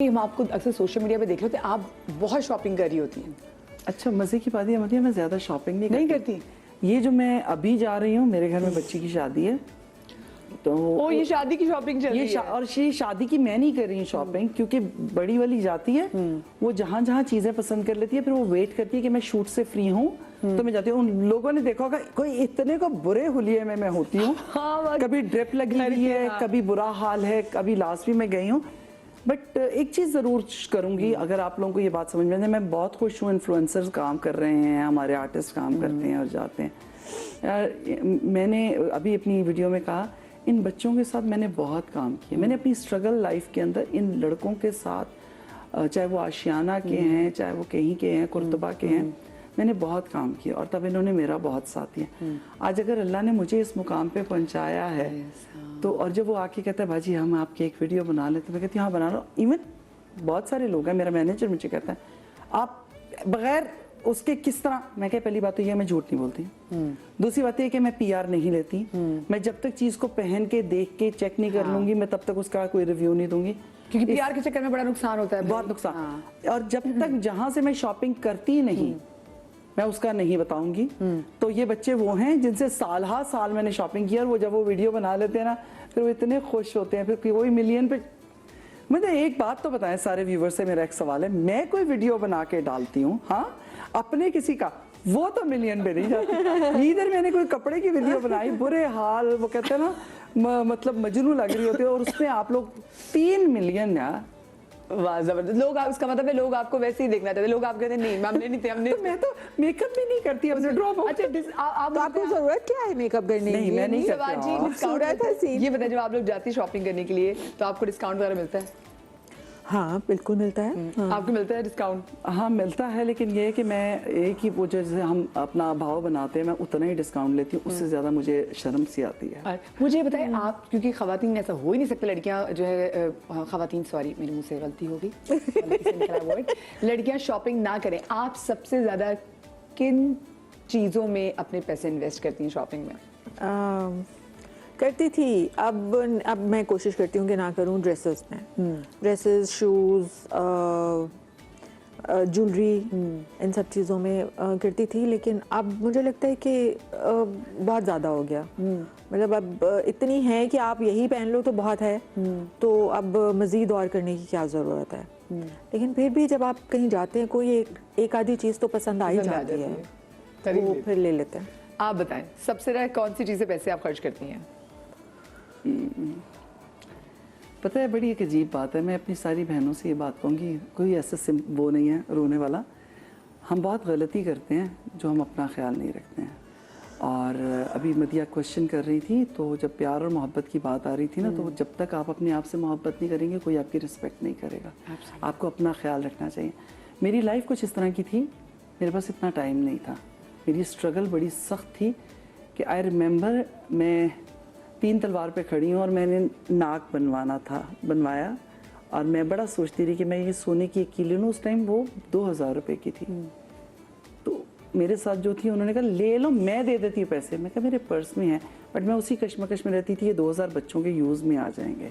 हम आपको अक्सर सोशल मीडिया पे देख रहे होते हैं, आप बहुत शॉपिंग कर रही होती हैं। अच्छा, मजे की बात है मदिया, मैं ज्यादा शॉपिंग नहीं करती। ये जो मैं अभी जा रही हूँ, मेरे घर में बच्ची की शादी है, तो ओ ये शादी की शॉपिंग चल रही है। और ये शादी की मैं नहीं कर रही हूँ शॉपिंग, क्योंकि बड़ी वाली जाती है, वो जहाँ जहाँ चीजें पसंद कर लेती है, फिर वो वेट करती है कि मैं शूट से फ्री हूँ तो मैं जाती हूँ। उन लोगों ने देखा होगा कोई इतने को बुरे हुलिये में मैं होती हूँ। हाँ, कभी ड्रिप लगी हुई है, कभी बुरा हाल है, कभी लास्ट भी मैं गई हूँ। बट एक चीज़ ज़रूर करूँगी, अगर आप लोगों को ये बात समझ में आए, मैं बहुत खुश हूँ इन्फ्लुएंसर्स काम कर रहे हैं, हमारे आर्टिस्ट काम करते हैं और जाते हैं। यार मैंने अभी अपनी वीडियो में कहा, इन बच्चों के साथ मैंने बहुत काम किया। मैंने अपनी स्ट्रगल लाइफ के अंदर इन लड़कों के साथ, चाहे वो आशियाना के हैं, चाहे वो कहीं के हैं, कुर्तबा के हैं, मैंने बहुत काम किया और तब इन्होंने मेरा बहुत साथ दिया। आज अगर अल्लाह ने मुझे इस मुकाम पे पहुंचाया है तो, और जब वो आके कहता है भाजी हम आपकी एक वीडियो बना लेते, मैं कहती हूँ हाँ बना लो। इवन बहुत सारे लोग हैं, मेरा मैनेजर मुझे कहता है आप बगैर उसके किस तरह, मैं क्या, पहली बात तो ये मैं झूठ नहीं बोलती, दूसरी बात ये कि मैं पीआर नहीं लेती, मैं जब तक चीज को पहन के देख के चेक नहीं कर लूंगी, मैं तब तक उसका कोई रिव्यू नहीं दूंगी, क्योंकि पीआर के चक्कर में बड़ा नुकसान होता है, बहुत नुकसान। और जब तक जहां से मैं शॉपिंग करती नहीं मैं उसका नहीं बताऊंगी। तो ये बच्चे वो हैं जिनसे साल हा साल मैंने शॉपिंग किया, और वो जब वो वीडियो बना लेते हैं ना, फिर वो इतने खुश होते हैं, फिर कोई मिलियन पे। मुझे एक बात तो बताएं सारे व्यूवर से, मेरा एक सवाल है, मैं कोई वीडियो बना के डालती हूँ, हाँ अपने किसी का, वो तो मिलियन पे नहीं जाती। इधर मैंने कोई कपड़े की वीडियो बनाई, बुरे हाल, वो कहते हैं ना मतलब मजनू लग रही होती है, और उसमें आप लोग 3 मिलियन यार। वाह जबरदस्त। लोग इसका मतलब है लोग आपको वैसे ही देखना चाहते, लोग आप कहते हैं नहीं हमने नहीं थे, हमने तो मैं तो मेकअप भी नहीं करती, अब ड्रॉप। अच्छा आपको जरूरत क्या है मेकअप करने की? नहीं मैं नहीं करती। ये बताइए जब आप लोग जाती शॉपिंग करने के लिए तो आपको डिस्काउंट वगैरह मिलता है? हाँ बिल्कुल मिलता है। हाँ। आपको मिलता है डिस्काउंट? हाँ मिलता है, लेकिन ये है कि मैं एक ही, वो जैसे हम अपना भाव बनाते हैं, मैं उतना ही डिस्काउंट लेती हूँ, उससे ज्यादा मुझे शर्म सी आती है। मुझे बताएं आप, क्योंकि खवातीन ऐसा हो ही नहीं सकता, लड़कियां जो है खवातीन, सॉरी मेरे मुंह से गलती हो गई, लड़कियां शॉपिंग ना करें, आप सबसे ज्यादा किन चीजों में अपने पैसे इन्वेस्ट करती हैं शॉपिंग में? करती थी, अब मैं कोशिश करती हूँ कि ना करूँ ड्रेसेस में, ड्रेसेस, शूज़, ज्वेलरी, इन सब चीज़ों में करती थी, लेकिन अब मुझे लगता है कि बहुत ज़्यादा हो गया। मतलब अब इतनी है कि आप यही पहन लो तो बहुत है, तो अब मज़ीद और करने की क्या ज़रूरत है। लेकिन फिर भी जब आप कहीं जाते हैं, कोई एक आधी चीज़ तो पसंद आ ही जाती है, वो फिर ले लेते हैं। आप बताएं सबसे ज़्यादा कौन सी चीज़ें पैसे आप खर्च करती हैं? पता है बड़ी एक अजीब बात है, मैं अपनी सारी बहनों से ये बात कहूँगी, कोई ऐसा वो नहीं है रोने वाला, हम बहुत गलती करते हैं जो हम अपना ख्याल नहीं रखते हैं। और अभी मदिया क्वेश्चन कर रही थी, तो जब प्यार और मोहब्बत की बात आ रही थी ना, तो जब तक आप अपने आप से मोहब्बत नहीं करेंगे, कोई आपकी रिस्पेक्ट नहीं करेगा। आपको अपना ख्याल रखना चाहिए। मेरी लाइफ कुछ इस तरह की थी, मेरे पास इतना टाइम नहीं था, मेरी स्ट्रगल बड़ी सख्त थी कि आई रिमेंबर मैं 3 तलवार पे खड़ी हूँ और मैंने नाक बनवाया, और मैं बड़ा सोचती रही कि मैं ये सोने की एक कीली लूँ। उस टाइम वो 2000 रुपए की थी। तो मेरे साथ जो थी उन्होंने कहा ले लो, मैं दे देती हूँ पैसे। मैं कहा मेरे पर्स में है, बट मैं उसी कश्मकश में रहती थी, ये 2000 बच्चों के यूज़ में आ जाएंगे,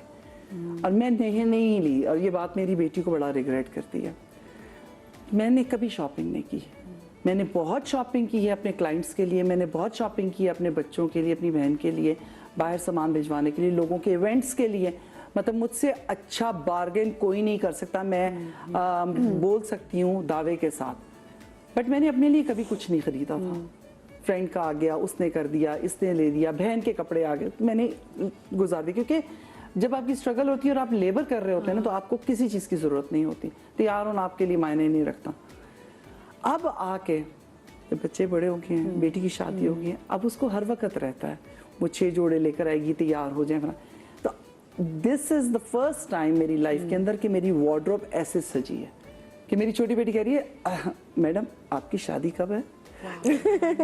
और मैं नहीं ली। और ये बात मेरी बेटी को बड़ा रिग्रेट करती है। मैंने कभी शॉपिंग नहीं की। मैंने बहुत शॉपिंग की है अपने क्लाइंट्स के लिए, मैंने बहुत शॉपिंग की है अपने बच्चों के लिए, अपनी बहन के लिए, बाहर सामान भिजवाने के लिए, लोगों के इवेंट्स के लिए। मतलब मुझसे अच्छा बार्गेन कोई नहीं कर सकता, मैं बोल सकती हूँ दावे के साथ। बट मैंने अपने लिए कभी कुछ नहीं खरीदा था। फ्रेंड का आ गया, उसने कर दिया, इसने ले दिया, बहन के कपड़े आ गए, तो मैंने गुजार दी। क्योंकि जब आपकी स्ट्रगल होती है और आप लेबर कर रहे होते हैं ना, तो आपको किसी चीज़ की ज़रूरत नहीं होती, तैयार होना आपके लिए मायने नहीं रखता। अब आके जब बच्चे बड़े हो गए हैं, बेटी की शादी हो गई है, अब उसको हर वक्त रहता है वो 6 जोड़े लेकर आएगी, तैयार हो जाए। तो this is the first time मेरी लाइफ के अंदर कि मेरी वार्डरोब ऐसे सजी है कि मेरी छोटी बेटी कह रही है मैडम आपकी शादी कब है?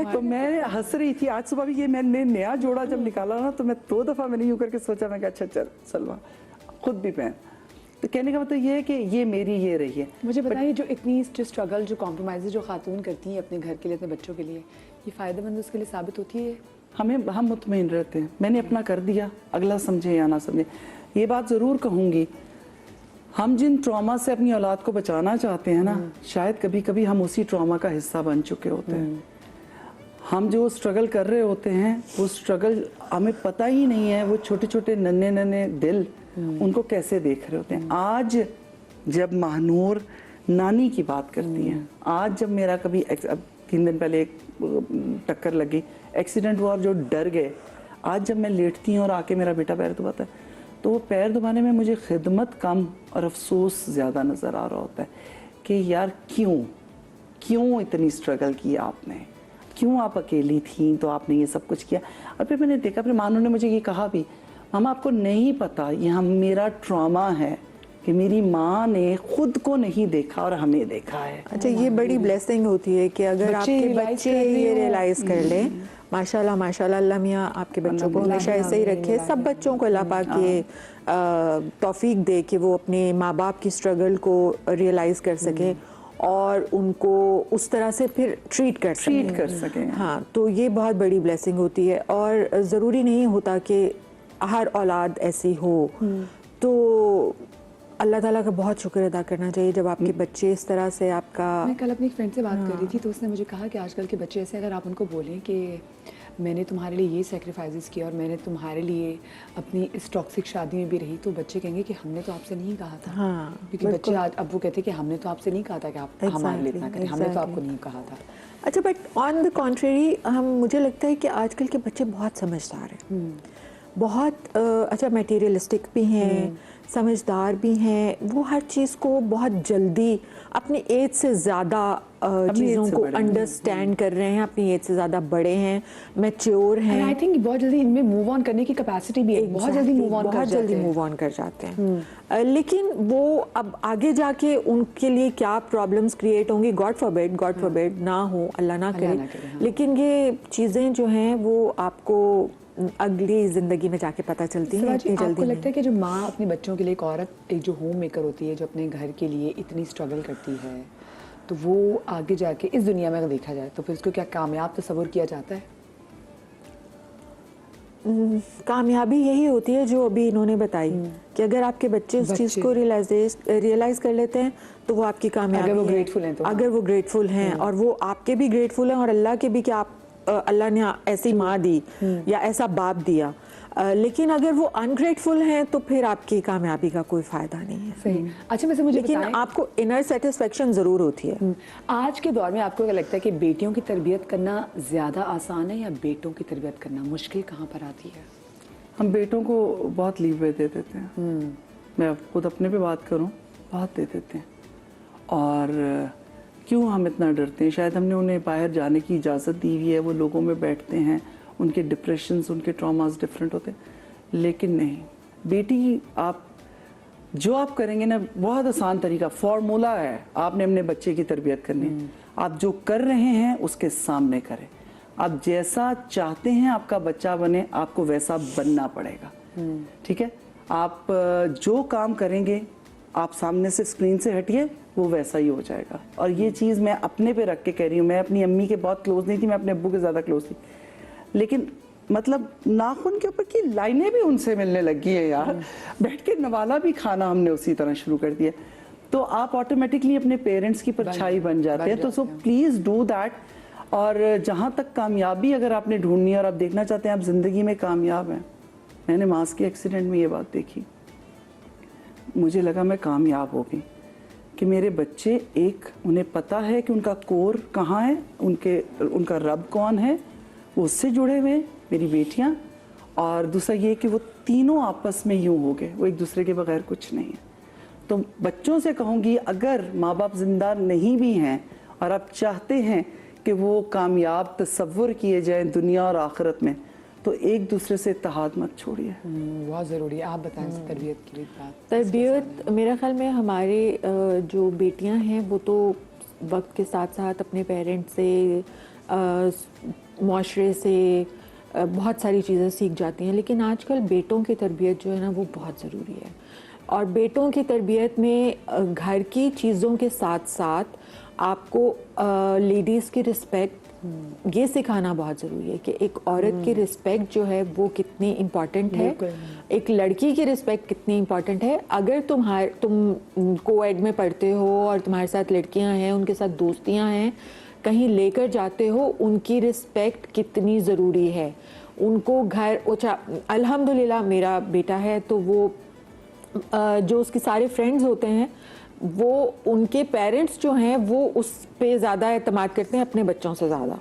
तो मैं हंस रही थी। आज सुबह भी ये मैंने नया जोड़ा जब निकाला ना, तो मैं 2 दफा मैंने यूं करके सोचा, मैं अच्छा चल सलवा खुद भी पहन। तो कहने का मतलब ये है कि ये मेरी ये रही है। मुझे बताइए जो इतनी स्ट्रगल, जो कॉम्प्रोमाइज़ जो खातून करती हैं अपने घर के लिए, अपने बच्चों के लिए, ये फ़ायदेमंद उसके लिए साबित होती है? हम मुतमईन रहते हैं, मैंने अपना कर दिया, अगला समझे या ना समझे। ये बात ज़रूर कहूँगी, हम जिन ट्रॉमा से अपनी औलाद को बचाना चाहते हैं ना, शायद कभी कभी हम उसी ट्रॉमा का हिस्सा बन चुके होते हैं। हम जो स्ट्रगल कर रहे होते हैं वो स्ट्रगल हमें पता ही नहीं है, वो छोटे छोटे नन्हे नन्हे दिल उनको कैसे देख रहे होते हैं। आज जब महानूर नानी की बात करती हैं, आज जब मेरा कभी 3 दिन पहले एक टक्कर लगी, एक्सीडेंट हुआ और जो डर गए, आज जब मैं लेटती हूँ और आके मेरा बेटा पैर दबाता है, तो वो पैर दबाने में मुझे खिदमत कम और अफसोस ज़्यादा नज़र आ रहा होता है कि यार क्यों इतनी स्ट्रगल की आपने, क्यों आप अकेली थी तो आपने ये सब कुछ किया। और फिर मैंने देखा, फिर मानू ने मुझे ये कहा भी, मामा आपको नहीं पता ये मेरा ट्रॉमा है कि मेरी माँ ने खुद को नहीं देखा और हमें देखा है। अच्छा, ये बड़ी ब्लेसिंग होती है कि अगर आपके बच्चे ये रियलाइज कर लें। माशाल्लाह माशाल्लाह, अल्लाह मियाँ आपके बच्चों को हमेशा ऐसे ही रखे। सब बच्चों को अल्लाह पाक ये तौफीक दे कि वो अपने माँ बाप की स्ट्रगल को रियलाइज कर सकें और उनको उस तरह से फिर ट्रीट कर सकें। हाँ, तो ये बहुत बड़ी ब्लेसिंग होती है और ज़रूरी नहीं होता कि हर औलाद ऐसी हो। तो अल्लाह ताला का बहुत शुक्र अदा करना चाहिए जब आपके बच्चे इस तरह से आपका। मैं कल अपनी एक फ्रेंड से बात कर रही थी तो उसने मुझे कहा कि आजकल के बच्चे ऐसे, अगर आप उनको बोलें कि मैंने तुम्हारे लिए ये सेक्रीफाइसेस किया और मैंने तुम्हारे लिए अपनी इस टॉक्सिक शादी में भी रही, तो बच्चे कहेंगे कि हमने तो आपसे नहीं कहा था। हाँ, क्योंकि बच्चे आज अब वो कहते हैं कि हमने तो आपसे नहीं कहा था कि आप हमारे लिए इतना करें, हमने तो आपको नहीं कहा था। अच्छा, बट ऑन द कॉन्ट्रेरी मुझे लगता है कि आजकल के बच्चे बहुत समझदार हैं, बहुत अच्छा मटेरियलिस्टिक भी हैं, समझदार भी हैं। वो हर चीज़ को बहुत जल्दी अपनी एज से ज़्यादा चीज़ों को अंडरस्टैंड कर रहे हैं, अपनी एज से ज़्यादा बड़े हैं, मैच्योर हैं। आई थिंक बहुत जल्दी इनमें मूव ऑन करने की कैपेसिटी भी है, बहुत जल्दी मूव ऑन कर जाते हैं। लेकिन वो अब आगे जाके उनके लिए क्या प्रॉब्लम्स क्रिएट होंगी, गॉड फॉरबिड ना हो, अल्लाह ना करे। लेकिन ये चीज़ें जो हैं वो आपको अगली जिंदगी में जाके पता चलती है। आपको लगता है कि जो माँ अपने बच्चों के लिए, एक औरत, एक जो होम मेकर होती है, जो अपने घर के लिए इतनी स्ट्रगल करती है, तो वो आगे जाके इस दुनिया में अगर देखा जाए तो फिर उसको क्या कामयाब तस्वुर किया जाता है? कामयाबी यही होती है जो अभी इन्होंने बताई कि अगर आपके बच्चे उस चीज़ को रियलाइज कर लेते हैं तो वो आपकी कामयाबी है। अगर वो ग्रेटफुल हैं तो, अगर वो ग्रेटफुल हैं और वो आपके भी ग्रेटफुल हैं और अल्लाह के भी कि आप अल्लाह ने ऐसी माँ दी या ऐसा बाप दिया। लेकिन अगर वो अनग्रेटफुल हैं तो फिर आपकी कामयाबी का कोई फायदा नहीं है। सही। अच्छा, वैसे मुझे लेकिन आपको इनर सेटिस्फेक्शन ज़रूर होती है। आज के दौर में आपको क्या लगता है कि बेटियों की तरबियत करना ज़्यादा आसान है या बेटों की तरबियत करना? मुश्किल कहाँ पर आती है? हम बेटों को बहुत लीवे दे देते हैं। मैं खुद अपने पे बात करूं, बहुत दे देते हैं। और क्यों हम इतना डरते हैं? शायद हमने उन्हें बाहर जाने की इजाज़त दी हुई है, वो लोगों में बैठते हैं, उनके डिप्रेशंस, उनके ट्रॉमास डिफरेंट होते हैं। लेकिन नहीं, बेटी जो आप करेंगे ना, बहुत आसान तरीका, फॉर्मूला है। आपने अपने बच्चे की तरबियत करनी है, आप जो कर रहे हैं उसके सामने करें। आप जैसा चाहते हैं आपका बच्चा बने, आपको वैसा बनना पड़ेगा। ठीक है? आप जो काम करेंगे, आप सामने से स्क्रीन से हटिए, वो वैसा ही हो जाएगा। और ये चीज़ मैं अपने पे रख के कह रही हूँ। मैं अपनी अम्मी के बहुत क्लोज नहीं थी, मैं अपने अब्बू के ज़्यादा क्लोज थी, लेकिन मतलब नाखून के ऊपर की लाइनें भी उनसे मिलने लगी है यार। बैठ के नवाला भी खाना हमने उसी तरह शुरू कर दिया। तो आप ऑटोमेटिकली अपने पेरेंट्स की परछाई बन जाते हैं। तो सो प्लीज़ डू दैट। और जहाँ तक कामयाबी अगर आपने ढूंढनी है और आप देखना चाहते हैं आप ज़िंदगी में कामयाब हैं, मैंने मास के एक्सीडेंट में ये बात देखी। मुझे लगा मैं कामयाब हो गई कि मेरे बच्चे, एक, उन्हें पता है कि उनका कोर कहाँ है, उनका रब कौन है, वो उससे जुड़े हुए, मेरी बेटियाँ। और दूसरा ये कि वो तीनों आपस में यूँ हो गए, वो एक दूसरे के बगैर कुछ नहीं है। तो बच्चों से कहूँगी, अगर माँ बाप जिंदा नहीं भी हैं और आप चाहते हैं कि वो कामयाब तसव्वुर किए जाएं दुनिया और आखिरत में, तो एक दूसरे से इत्तेहाद मत छोड़िए। बहुत ज़रूरी है। आप बताएं तरबियत की बात। तरबियत मेरे ख्याल में हमारे जो बेटियां हैं वो तो वक्त के साथ साथ अपने पेरेंट्स से, माशरे से बहुत सारी चीज़ें सीख जाती हैं, लेकिन आजकल बेटों की तरबियत जो है ना वो बहुत ज़रूरी है। और बेटों की तरबियत में घर की चीज़ों के साथ साथ आपको लेडीज़ की रिस्पेक्ट ये सिखाना बहुत ज़रूरी है कि एक औरत की रिस्पेक्ट जो है वो कितनी इम्पॉर्टेंट है, एक लड़की की रिस्पेक्ट कितनी इम्पॉर्टेंट है। अगर तुम कोएड में पढ़ते हो और तुम्हारे साथ लड़कियां हैं, उनके साथ दोस्तियां हैं, कहीं लेकर जाते हो, उनकी रिस्पेक्ट कितनी ज़रूरी है। उनको घर अल्हम्दुलिल्लाह मेरा बेटा है तो वो जो उसके सारे फ्रेंड्स होते हैं वो उनके पेरेंट्स जो हैं वो उस पे ज़्यादा एतमाद करते हैं अपने बच्चों से ज़्यादा।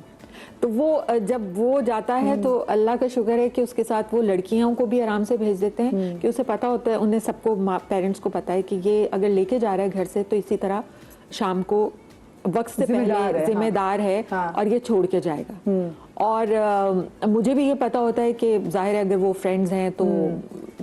तो वो जब वो जाता है तो अल्लाह का शुक्र है कि उसके साथ वो लड़कियों को भी आराम से भेज देते हैं कि उसे पता होता है, उन्हें सबको पेरेंट्स को पता है कि ये अगर लेके जा रहा है घर से तो इसी तरह शाम को वक्त से पहले जिम्मेदार है और ये छोड़ के जाएगा। और मुझे भी ये पता होता है कि जाहिर है अगर वो फ्रेंड्स हैं तो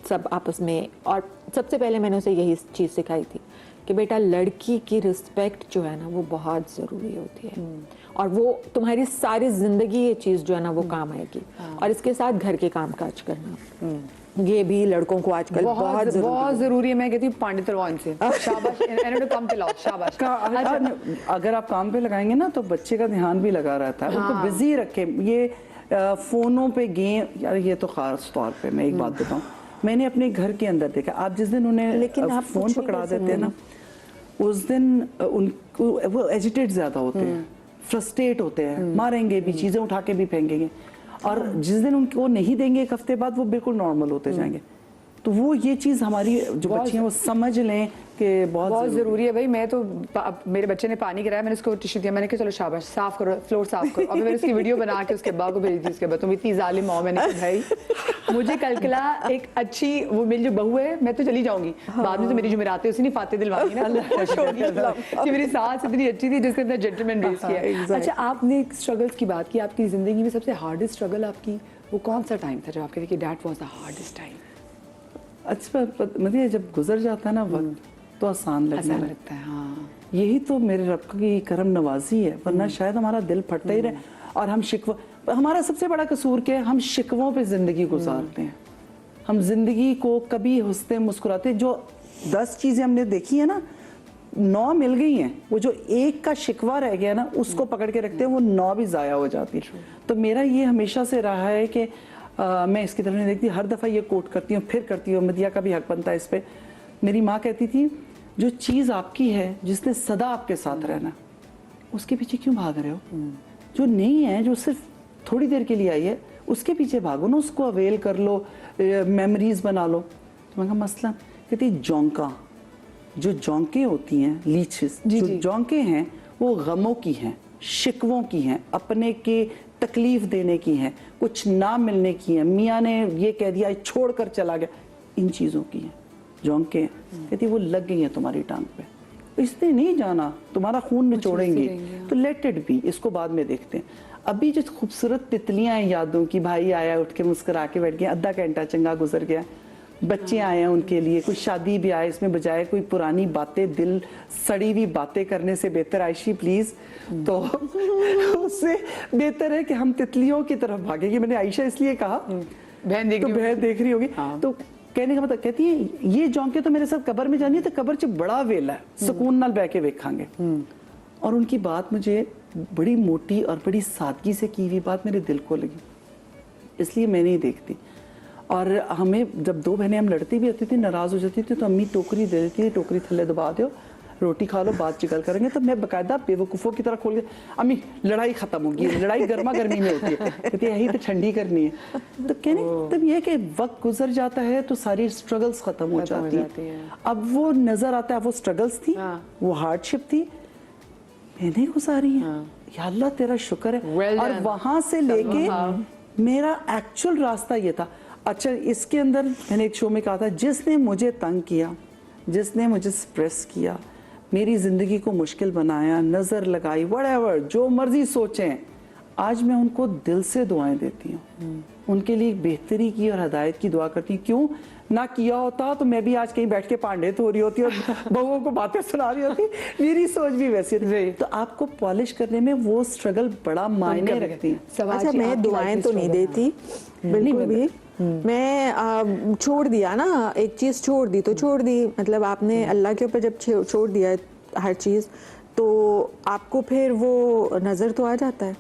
सब आपस में, और सबसे पहले मैंने उसे यही चीज़ सिखाई थी कि बेटा लड़की की रिस्पेक्ट जो है ना वो बहुत ज़रूरी होती है और वो तुम्हारी सारी ज़िंदगी ये चीज़ जो है ना वो काम आएगी। और इसके साथ घर के काम काज करना ये भी लड़कों को आजकल बहुत ज़रूरी है। मैं कहती हूँ पांडित रवान से शाबाश, इन्होंने काम पे लाओ, शाबाश। अगर आप काम पे लगाएंगे ना तो बच्चे का ध्यान भी लगा रहता है, उनको बिजी रखे। ये फोनों पे गेम, यार ये तो खास तौर पे मैं एक बात बताऊँ, मैंने अपने घर के अंदर देखा, आप जिस दिन उन्हें लेकिन आप फोन पकड़ा देते हैं ना उस दिन उनको वो एजिटेट ज्यादा होते हैं, फ्रस्ट्रेट होते हैं, मारेंगे भी, चीजें उठा के भी फेंकेंगे। और जिस दिन उनको नहीं देंगे एक हफ्ते बाद वो बिल्कुल नॉर्मल होते जाएंगे। तो वो ये चीज़ हमारी जो बच्चे हैं वो समझ लें कि बहुत ज़रूरी है भाई। मैं तो मेरे बच्चे ने पानी गिराया, मैंने उसको टिश्यू दिया, मैंने कहा चलो शाबाश साफ करो, फ्लोर साफ करो। अभी मैंने उसकी वीडियो बना के उसके अब्बा को भेजी थी। उसके बाद तुम इतनी जालिम हो, मैंने कहा भाई मुझे कल एक अच्छी वो मेरी जो बहू है मैं तो चली जाऊंगी, बाद में तो मेरी जुमेरात है उसी ने फाते दिलवानी ना कि मेरी सास इतनी अच्छी थी जिसने इतना जेंटलमैन रेस किया। अच्छा, आपने स्ट्रगल्स की बात की, आपकी ज़िंदगी में सबसे हार्डेस्ट स्ट्रगल आपकी वो कौन सा टाइम था जब आप कहते कि that was the hardest time? अच्छा, मतलब जब गुजर जाता है ना वक्त तो आसान लगता है। हाँ, यही तो मेरे रब की करम नवाजी है, वरना शायद हमारा दिल फटता ही रहे और हम हमारा सबसे बड़ा कसूर क्या है, हम शिकवों पे जिंदगी गुजारते हैं। हम जिंदगी को कभी हंसते मुस्कुराते, जो 10 चीजें हमने देखी है ना 9 मिल गई हैं, वो जो एक का शिकवा रह गया ना उसको पकड़ के रखते हैं, वो 9 भी जाया हो जाती है। तो मेरा ये हमेशा से रहा है कि मैं इसकी तरफ नहीं देखती, हर दफ़ा ये कोट करती हूँ, फिर करती हूँ, मदिया का भी हक बनता है इस पर। मेरी माँ कहती थी जो चीज़ आपकी है, जिसने सदा आपके साथ रहना, उसके पीछे क्यों भाग रहे हो? जो नहीं है, जो सिर्फ थोड़ी देर के लिए आई है, उसके पीछे भागो ना, उसको अवेल कर लो, मेमोरीज बना लो। तो मैं कहा मसलन, कहती जौंका, जो जौंकें होती हैं, लीचेस, जो जौंकें हैं वो गमों की हैं, शिकवों की हैं, अपने के तकलीफ देने की हैं, कुछ ना मिलने की हैं, मियाँ ने ये कह दिया छोड़ कर चला गया, इन चीज़ों की हैं जौंकें। कहती वो लग गई हैं तुम्हारी टांग पे, इसने नहीं जाना, तुम्हारा खून निचोड़ेंगे, तो लेट इट बी, इसको बाद में देखते हैं। अभी जो खूबसूरत तितलियां हैं यादों की, भाई आया उठ के मुस्कुरा के बैठ गया, आधा घंटा चंगा गुजर गया, बच्चे आए हैं उनके लिए, कोई शादी भी आए, इसमें बजाय कोई पुरानी बातें, दिल सड़ी हुई बातें करने से बेहतर, आयशी प्लीज, तो उससे बेहतर है कि हम तितलियों की तरफ भागे। कि मैंने आयशा इसलिए कहा, बहन देख रही होगी। तो कहने का मतलब, कहती है ये जौंके तो मेरे साथ कब्र में जानी है, तो कब्र च बड़ा वेला है, सुकून नाल बह के वेखांगे। और उनकी बात मुझे बड़ी मोटी और बड़ी सादगी से की हुई बात मेरे दिल को लगी, इसलिए मैं नहीं देखती। और हमें जब 2 बहनें हम लड़ती भी होती थी, नाराज हो जाती थी, तो अम्मी टोकरी दे देती थी, टोकरी थल्ले दबा दो, रोटी खा लो, बात चिकल करेंगे। तो मैं बाकायदा बेवकूफ़ों की तरह खोल के, अम्मी लड़ाई खत्म होगी, लड़ाई गर्मा गर्मी में होती है, कहती है यही तो ठंडी करनी है। तो कहने तब ये कि वक्त गुजर जाता है तो सारी स्ट्रगल्स खत्म हो जाती है। अब वो नजर आता है वो स्ट्रगल्स थी, वो हार्डशिप थी, मैंने गुजारी है, या अल्लाह तेरा शुक्र है। और वहां से लेके मेरा एक्चुअल रास्ता ये था। अच्छा, इसके अंदर मैंने एक शो में कहा था, जिसने मुझे तंग किया, जिसने मुझे स्प्रेस किया, मेरी ज़िंदगी को मुश्किल बनाया, नज़र लगाई, व्हाटएवर, जो मर्जी सोचें, आज मैं उनको दिल से दुआएं देती हूँ, उनके लिए बेहतरी की और हदायत की दुआ करती हूँ। क्यों ना किया होता तो मैं भी आज कहीं बैठ के पांडित हो रही होती और बहुओं को बातें सुना रही होती, मेरी सोच भी वैसी थी। तो आपको पॉलिश करने में वो स्ट्रगल बड़ा मायने रखती है। अच्छा, मैं दुआएं तो नहीं देती बिल्कुल भी, मैं छोड़ दिया ना, एक चीज़ छोड़ दी तो छोड़ दी, मतलब आपने अल्लाह के ऊपर जब छोड़ दिया हर चीज़ तो आपको फिर वो नज़र तो आ जाता है।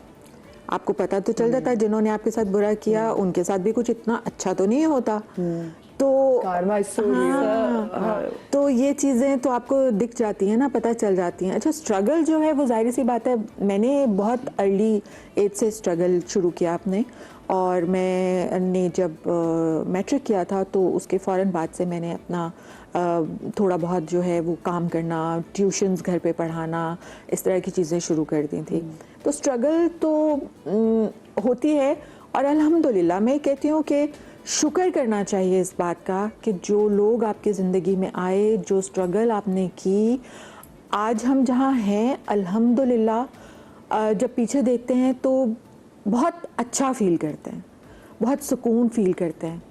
आपको पता तो चल जाता है जिन्होंने आपके साथ बुरा किया उनके साथ भी कुछ इतना अच्छा तो नहीं होता। तो Karma is so real. तो ये चीज़ें तो आपको दिख जाती हैं ना, पता चल जाती हैं। अच्छा, स्ट्रगल जो है वो जाहिर सी बात है, मैंने बहुत अर्ली एज से स्ट्रगल शुरू किया अपने, और मैंने जब मैट्रिक किया था तो उसके फ़ौरन बाद से मैंने अपना थोड़ा बहुत जो है वो काम करना, ट्यूशन्स घर पे पढ़ाना, इस तरह की चीज़ें शुरू कर दी थी। तो स्ट्रगल तो होती है, और अल्हम्दुलिल्लाह मैं कहती हूँ कि शुक्र करना चाहिए इस बात का कि जो लोग आपकी ज़िंदगी में आए, जो स्ट्रगल आपने की, आज हम जहाँ हैं अल्हम्दुलिल्लाह जब पीछे देखते हैं तो बहुत अच्छा फ़ील करते हैं, बहुत सुकून फ़ील करते हैं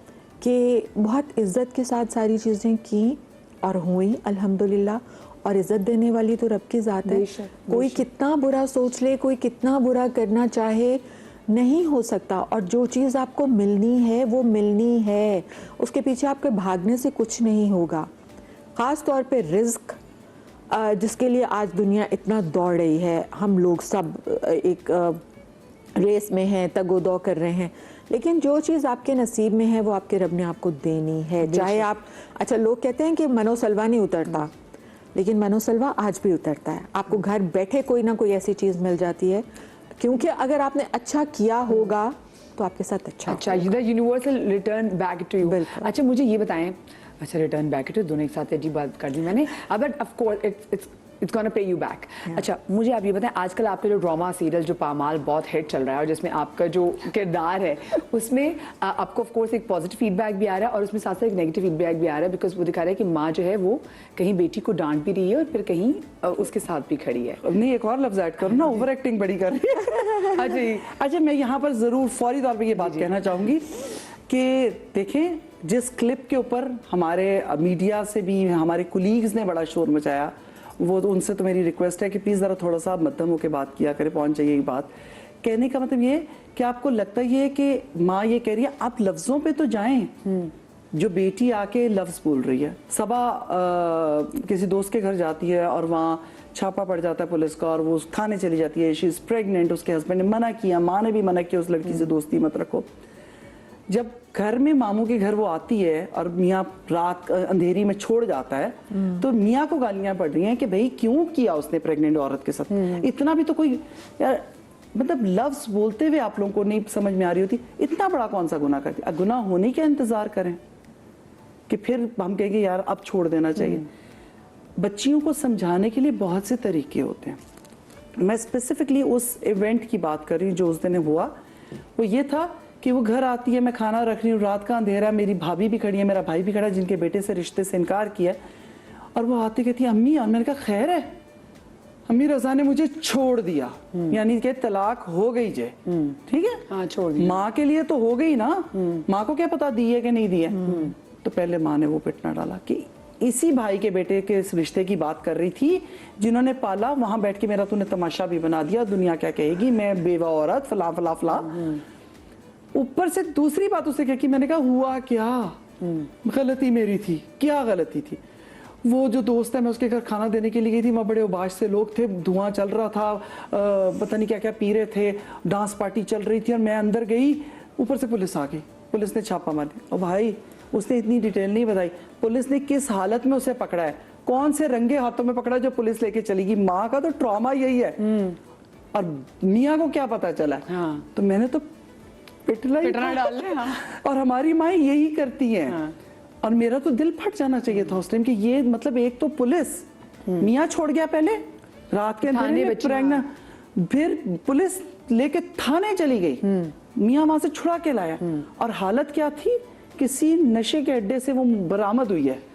कि बहुत इज़्ज़त के साथ सारी चीज़ें की और हुई अल्हम्दुलिल्लाह। और इज़्ज़त देने वाली तो रब की ज़ात है। कोई कितना बुरा सोच ले, कोई कितना बुरा करना चाहे, नहीं हो सकता। और जो चीज़ आपको मिलनी है वो मिलनी है, उसके पीछे आपके भागने से कुछ नहीं होगा। ख़ास तौर पे रिज़्क जिसके लिए आज दुनिया इतना दौड़ रही है, हम लोग सब एक रेस में हैं, तगो-दो कर रहे हैं, लेकिन जो चीज़ आपके नसीब में है वो आपके रब ने आपको देनी है। चाहे आप, अच्छा लोग कहते हैं कि मनोसलवा नहीं उतरता, लेकिन मनोसलवा आज भी उतरता है। आपको घर बैठे कोई ना कोई ऐसी चीज़ मिल जाती है, क्योंकि अगर आपने अच्छा किया होगा तो आपके साथ अच्छा universal return back to you. अच्छा मुझे ये बताएं, अच्छा रिटर्न बैक टू, दोनों एक साथ अजीब बात कर दी मैंने, but of course it's gonna pay you back. अच्छा मुझे आप ये बताएं, आजकल आपका जो ड्रामा सीरियल जो पामाल बहुत हिट चल रहा है और जिसमें आपका जो किरदार है उसमें आपको ऑफ कोर्स एक पॉजिटिव फीडबैक भी आ रहा है और उसमें साथ साथ एक नेगेटिव फीडबैक भी आ रहा है, बिकॉज वो दिखा रहा है कि माँ जो है वो कहीं बेटी को डांट भी रही है और फिर कहीं उसके साथ भी खड़ी है। नहीं, एक और लफ्ज ऐड करो ना, ओवर एक्टिंग बड़ी कर रही है। अच्छा मैं यहाँ पर ज़रूर फौरी तौर पर ये बात कहना चाहूँगी कि देखें, जिस क्लिप के ऊपर हमारे मीडिया से भी हमारे कुलीग्स ने बड़ा शोर मचाया, वो तो उनसे तो मेरी रिक्वेस्ट है कि प्लीज़ ज़रा थोड़ा सा मध्यम होकर बात किया करें, पहुंच जाइए ये बात। कहने का मतलब ये कि आपको लगता ही है कि माँ ये कह रही है, आप लफ्ज़ों पे तो जाएं। जो बेटी आके लफ्ज़ बोल रही है, सबा किसी दोस्त के घर जाती है और वहाँ छापा पड़ जाता है पुलिस का और वो थाने चली जाती है, शी इज़ प्रेग्नेंट, उसके हस्बैंड ने मना किया, माँ ने भी मना किया उस लड़की से दोस्ती मत रखो। जब घर में मामू के घर वो आती है और मियाँ रात अंधेरी में छोड़ जाता है, तो मियाँ को गालियां पड़ रही हैं कि भाई क्यों किया उसने प्रेग्नेंट औरत के साथ, इतना भी तो कोई यार, मतलब लफ्ज बोलते हुए आप लोगों को नहीं समझ में आ रही होती, इतना बड़ा कौन सा गुनाह करती। गुनाह होने का इंतजार करें कि फिर हम कहेंगे यार अब छोड़ देना चाहिए। बच्चियों को समझाने के लिए बहुत से तरीके होते हैं। मैं स्पेसिफिकली उस इवेंट की बात कर रही हूँ जो उस दिन हुआ। वो ये था कि वो घर आती है, मैं खाना रख रही हूँ, रात का अंधेरा, मेरी भाभी भी खड़ी है, मेरा भाई भी खड़ा है जिनके बेटे से रिश्ते से इनकार किया, और वो आती कहती है अम्मी, और मैंने कहा खैर है, अम्मी रज़ा ने मुझे छोड़ दिया, यानी कि तलाक हो गई जे, ठीक है, हाँ छोड़ दिया। माँ के लिए तो हो गई ना, माँ को क्या पता दी है कि नहीं दी है। तो पहले माँ ने वो पिटना डाला कि इसी भाई के बेटे के इस रिश्ते की बात कर रही थी जिन्होंने पाला, वहां बैठ के मेरा तूने तमाशा भी बना दिया, दुनिया क्या कहेगी, मैं बेवा औरत, फला फला फला। ऊपर से दूसरी बात उसे क्या की, मैंने कहा हुआ क्या, गलती मेरी थी, क्या गलती थी। वो जो दोस्त है, मैं उसके घर खाना देने के लिए गई थी, वहाँ बड़े उबाश से लोग थे, धुआं चल रहा था, पता नहीं क्या क्या पी रहे थे, डांस पार्टी चल रही थी, और मैं अंदर गई, ऊपर से पुलिस आ गई, पुलिस ने छापा मार दिया। और भाई उसने इतनी डिटेल नहीं बताई, पुलिस ने किस हालत में उसे पकड़ा है, कौन से रंगे हाथों में पकड़ा जो पुलिस लेके चली गई। माँ का तो ट्रॉमा यही है, और मियाँ को क्या पता चला। हाँ। तो मैंने तो पिटना डाल रहे। हाँ। और हमारी माँ यही करती हैं। हाँ। और मेरा तो दिल फट जाना चाहिए था उस टाइम कि ये मतलब एक तो पुलिस, मियाँ छोड़ गया पहले रात के अंधेरे में प्रेग्नेंट, फिर पुलिस लेके थाने चली गई, मियाँ वहां से छुड़ा के लाया, और हालत क्या थी, किसी नशे के अड्डे से वो बरामद हुई है।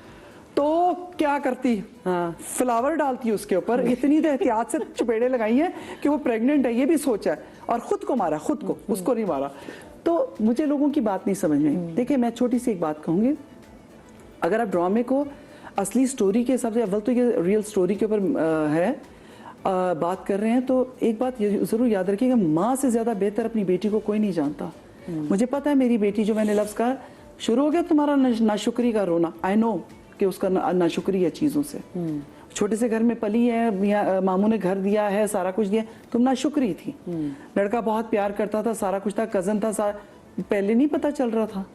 तो क्या करती, फ्लावर डालती है उसके ऊपर, इतनी तो एहतियात से चपेड़े लगाई है कि वो प्रेग्नेंट है ये भी सोचा है, और खुद को मारा, खुद को, उसको नहीं मारा। तो मुझे लोगों की बात नहीं समझ में। देखिए मैं छोटी सी एक बात कहूंगी, अगर आप ड्रामे को असली स्टोरी के हिसाब से, अव्वल तो ये रियल स्टोरी के ऊपर है, बात कर रहे हैं, तो एक बात जरूर याद रखिएगा, माँ से ज्यादा बेहतर अपनी बेटी को कोई नहीं जानता। मुझे पता है मेरी बेटी, जो मैंने लफ्ज कहा, शुरू हो गया तुम्हारा नाशुक्री का रोना, आई नो कि उसका नाशुक्री है चीज़ों से, छोटे से घर में पली है, या मामू ने घर दिया है, सारा कुछ दिया, तुम नाशुक्री थी। लड़का बहुत प्यार करता था, सारा कुछ था, कजन था, पहले नहीं पता चल रहा था,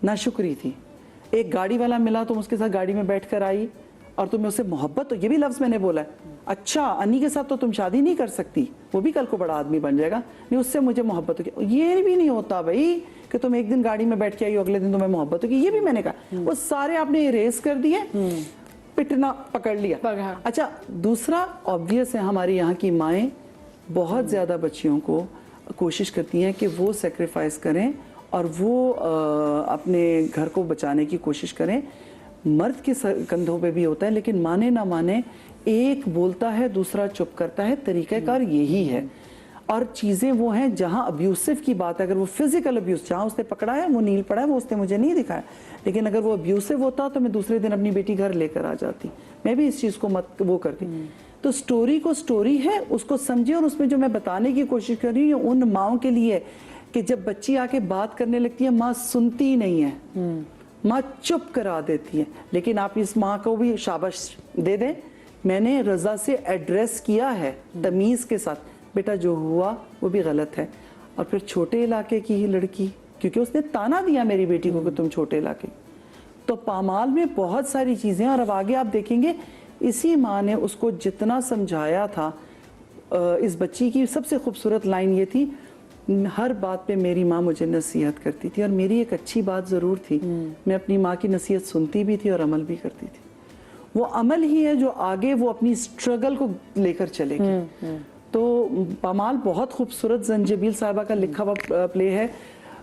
नाशुक्री थी। एक गाड़ी वाला मिला, तुम उसके साथ गाड़ी में बैठ कर आई और तुम्हें उससे मोहब्बत, तो ये भी लफ्ज मैंने बोला है, अच्छा अन्नी के साथ तो तुम शादी नहीं कर सकती, वो भी कल को बड़ा आदमी बन जाएगा, नहीं उससे मुझे मोहब्बत होगी। ये भी नहीं होता भाई कि तुम एक दिन गाड़ी में बैठ के आई, अगले दिन तुम्हें मोहब्बत होगी, ये भी मैंने कहा। वो सारे आपने इरेज कर दिए, पिटना पकड़ लिया। अच्छा, दूसरा ऑब्वियस है, हमारी यहाँ की माएँ बहुत ज्यादा बच्चियों को कोशिश करती हैं कि वो सेक्रीफाइस करें और वो अपने घर को बचाने की कोशिश करें। मर्द के कंधों पे भी होता है, लेकिन माने ना माने, एक बोलता है दूसरा चुप करता है, तरीक़ाकार यही है। और चीज़ें वो हैं जहाँ अब्यूसिव की बात है, अगर वो फिजिकल अब्यूज, जहाँ उसने पकड़ा है, वो नील पड़ा है, वो उसने मुझे नहीं दिखाया, लेकिन अगर वो अब्यूसिव होता तो मैं दूसरे दिन अपनी बेटी घर लेकर आ जाती, मैं भी इस चीज़ को मत वो करती। तो स्टोरी को स्टोरी है, उसको समझिए, और उसमें जो मैं बताने की कोशिश कर रही हूँ उन माओं के लिए कि जब बच्ची आके बात करने लगती है, माँ सुनती ही नहीं है, माँ चुप करा देती है। लेकिन आप इस माँ को भी शाबाश दे दें, मैंने रजा से एड्रेस किया है तमीज़ के साथ, बेटा जो हुआ वो भी गलत है। और फिर छोटे इलाके की ही लड़की, क्योंकि उसने ताना दिया मेरी बेटी को कि तुम छोटे इलाके, तो पामाल में बहुत सारी चीज़ें। और अब आगे आप देखेंगे, इसी माँ ने उसको जितना समझाया था, इस बच्ची की सबसे खूबसूरत लाइन ये थी, हर बात पे मेरी माँ मुझे नसीहत करती थी। और मेरी एक अच्छी बात ज़रूर थी, मैं अपनी माँ की नसीहत सुनती भी थी और अमल भी करती थी। वो अमल ही है जो आगे वो अपनी स्ट्रगल को लेकर चलेगी। तो पामाल बहुत खूबसूरत, जंजीबिल साहिबा का लिखा हुआ प्ले है।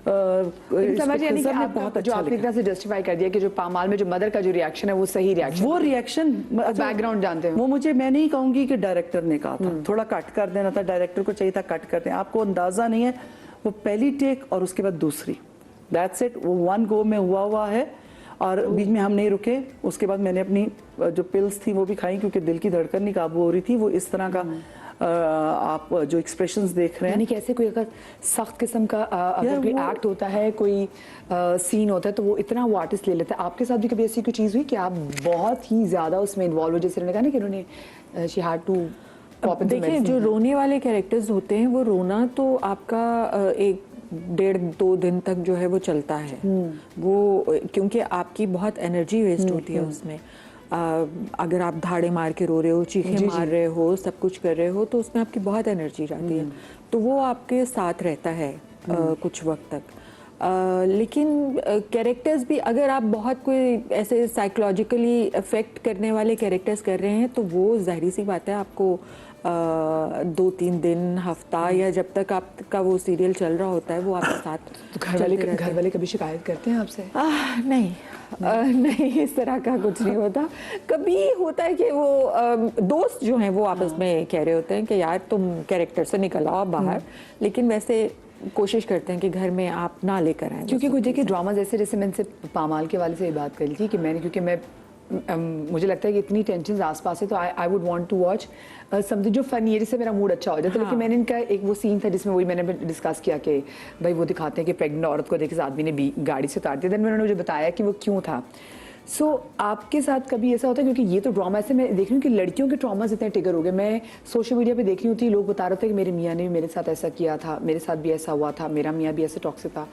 समझ यानी कि आप जो आपने इतना से जस्टिफाई कर दिया कि जो पामाल में जो मदर का जो रिएक्शन है वो सही रिएक्शन, वो रिएक्शन बैकग्राउंड जानते हैं वो मुझे, मैं नहीं कहूंगी कि डायरेक्टर ने कहा था, थोड़ा कट कर देना था, डायरेक्टर को चाहिए था कट कर दें, आपको अंदाजा नहीं है, वो पहली टेक और उसके बाद दूसरी, दैट्स इट, वो वन गो में हुआ है। और बीच में हम नहीं रुके। उसके बाद मैंने अपनी जो पिल्स थी वो भी खाई, क्योंकि दिल की धड़कन नहीं काबू हो रही थी। वो इस तरह का आप जो एक्सप्रेशंस देख रहे हैं, यानी कैसे कोई अगर सख्त किस्म का अगर कोई एक्ट होता है, कोई सीन होता है, तो वो इतना वो आर्टिस्ट ले लेता है। आपके साथ भी कभी ऐसी कोई चीज़ हुई कि आप बहुत ही ज़्यादा उसमें इन्वॉल्व हो, जैसे उन्होंने कहा ना कि उन्होंने शी हैड टू पॉप इन? देखिए, जो रोने वाले कैरेक्टर्स होते हैं, वो रोना तो आपका 1-1.5-2 दिन तक जो है वो चलता है। वो क्योंकि आपकी बहुत एनर्जी वेस्ट होती है उसमें। अगर आप धाड़े मार के रो रहे हो, चीखें मार रहे हो, सब कुछ कर रहे हो, तो उसमें आपकी बहुत एनर्जी जाती है, तो वो आपके साथ रहता है कुछ वक्त तक। लेकिन कैरेक्टर्स भी, अगर आप बहुत कोई ऐसे साइकोलॉजिकली अफेक्ट करने वाले कैरेक्टर्स कर रहे हैं, तो वो जाहिर सी बात है आपको 2-3 दिन, हफ्ता, या जब तक आपका वो सीरियल चल रहा होता है वो आपके साथ। तो घर वाले कभी शिकायत करते हैं आपसे? नहीं, नहीं, इस तरह का कुछ नहीं होता। कभी होता है कि वो दोस्त जो हैं वो आपस में कह रहे होते हैं कि यार तुम कैरेक्टर से निकल आओ बाहर, लेकिन वैसे कोशिश करते हैं कि घर में आप ना लेकर आएं। क्योंकि कुछ देखिए ड्रामा जैसे मैंने से पामाल के वाले से ये बात करी थी कि मैंने, क्योंकि मैं मुझे लगता है कि इतनी टेंशन आसपास है, तो I would want to watch something जो फनी है, जिससे मेरा मूड अच्छा हो जाए। तो लेकिन मैंने इनका एक वो सीन था जिसमें वही मैंने डिस्कस किया कि भाई वो दिखाते हैं कि प्रेग्नेंट औरत को देखे इस आदमी ने गाड़ी से उतार दिया। देन उन्होंने मुझे बताया कि वो क्यों था। सो आपके साथ कभी ऐसा होता है, क्योंकि ये तो ड्रामा ऐसे मैं देख रही हूँ कि लड़कियों के ट्रॉमास इतने ट्रिगर हो गए। मैं सोशल मीडिया पे देख रही होती, लोग बता रहे थे कि मेरे मियाँ ने भी मेरे साथ ऐसा किया था, मेरे साथ भी ऐसा हुआ था, मेरा मियाँ भी ऐसे टॉक्सिक था।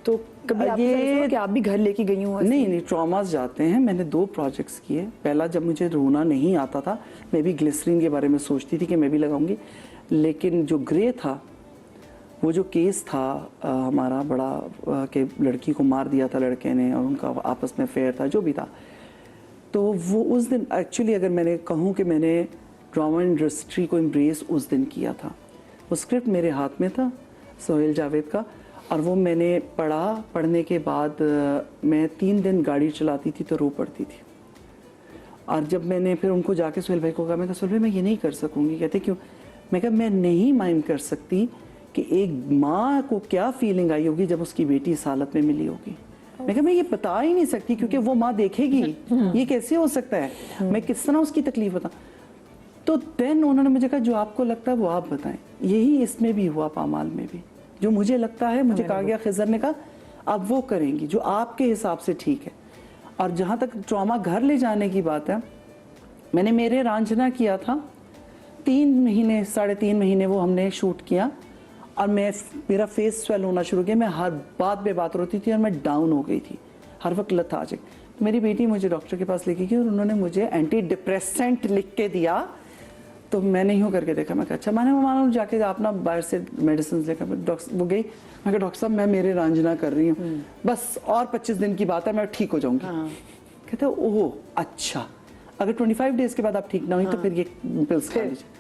तो कभी ये कि आप भी घर लेके गई हूँ? नहीं, ट्रॉमास जाते हैं। मैंने 2 प्रोजेक्ट्स किए। पहला, जब मुझे रोना नहीं आता था, मैं भी ग्लिसरीन के बारे में सोचती थी कि मैं भी लगाऊंगी, लेकिन जो ग्रे था, वो जो केस था हमारा बड़ा कि लड़की को मार दिया था लड़के ने और उनका आपस में फेयर था, जो भी था, तो वो उस दिन एक्चुअली अगर मैंने कहूँ कि मैंने ड्रामा इंडस्ट्री को एम्ब्रेस उस दिन किया था। वो स्क्रिप्ट मेरे हाथ में था, सोहेल जावेद का, और वो मैंने पढ़ने के बाद मैं 3 दिन गाड़ी चलाती थी तो रो पड़ती थी। और जब मैंने फिर उनको जाके सोहेल भाई को कहा, मैं कहा सोहेल भाई मैं ये नहीं कर सकूँगी। कहते क्यों? मैं कहा मैं नहीं माइंड कर सकती कि एक माँ को क्या फीलिंग आई होगी जब उसकी बेटी इस हालत में मिली होगी। मैं कहा मैं ये बता ही नहीं सकती, क्योंकि वो माँ देखेगी, ये कैसे हो सकता है, मैं किस तरह उसकी तकलीफ बताऊँ। तो देन उन्होंने मुझे कहा जो आपको लगता है वो आप बताएं। यही इसमें भी हुआ, पामाल में भी जो मुझे लगता है, मुझे कहा गया, खिजर ने कहा आप वो करेंगी जो आपके हिसाब से ठीक है। और जहाँ तक ट्रॉमा घर ले जाने की बात है, मैंने मेरे रांझना किया था 3 महीने 3.5 महीने वो हमने शूट किया और मेरा फेस स्वेल होना शुरू किया, मैं हर बात पे बात रोती थी और मैं डाउन हो गई थी, हर वक्त लेथार्जिक। तो मेरी बेटी मुझे डॉक्टर के पास लेके गई और उन्होंने मुझे एंटी डिप्रेसेंट लिख के दिया। तो मैंने यूँ करके देखा, मैं कहा अच्छा, मैंने मानो जाके आप ना बाहर से मेडिसिन लेकर डॉक्टर वो गई, मैं कहा डॉक्टर साहब मैं मेरे रांझना कर रही हूँ, बस और 25 दिन की बात है मैं ठीक हो जाऊँगी। कहते ओह अच्छा, अगर 25 डेज के बाद आप ठीक ना हुई तो फिर ये पिल्स खा लीजिए।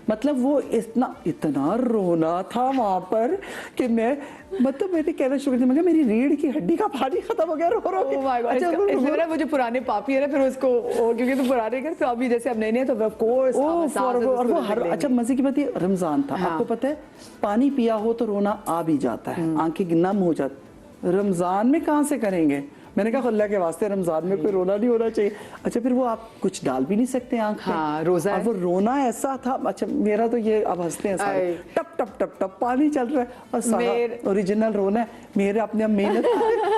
मतलब वो इतना रोना था वहां पर कि मैंने कहना शुरू कर दिया, मेरी रीढ़ की हड्डी का पानी खत्म हो गया रो के। Oh my God, इसलिए ना मुझे पुराने पापी है ना, फिर उसको क्योंकि तो पुराने कर, तो अभी जैसे अब नए तो ऑफ कोर्स। और वो हर अच्छा मजे की बात ये रमजान था, आपको पता है पानी पिया हो तो रोना आ भी जाता है, आंखें नम हो जाती। रमजान में कहाँ से करेंगे? मैंने कहा अल्लाह के वास्ते रमजान में कोई रोना नहीं होना चाहिए। अच्छा फिर वो आप कुछ डाल भी नहीं सकते आंख में। हाँ, रोजा और वो रोना ऐसा था। अच्छा मेरा तो ये अब हंसते हैं सारे, टप टप टप टप पानी चल रहा है और सारा ओरिजिनल रोना है मेरे अपने मेहनत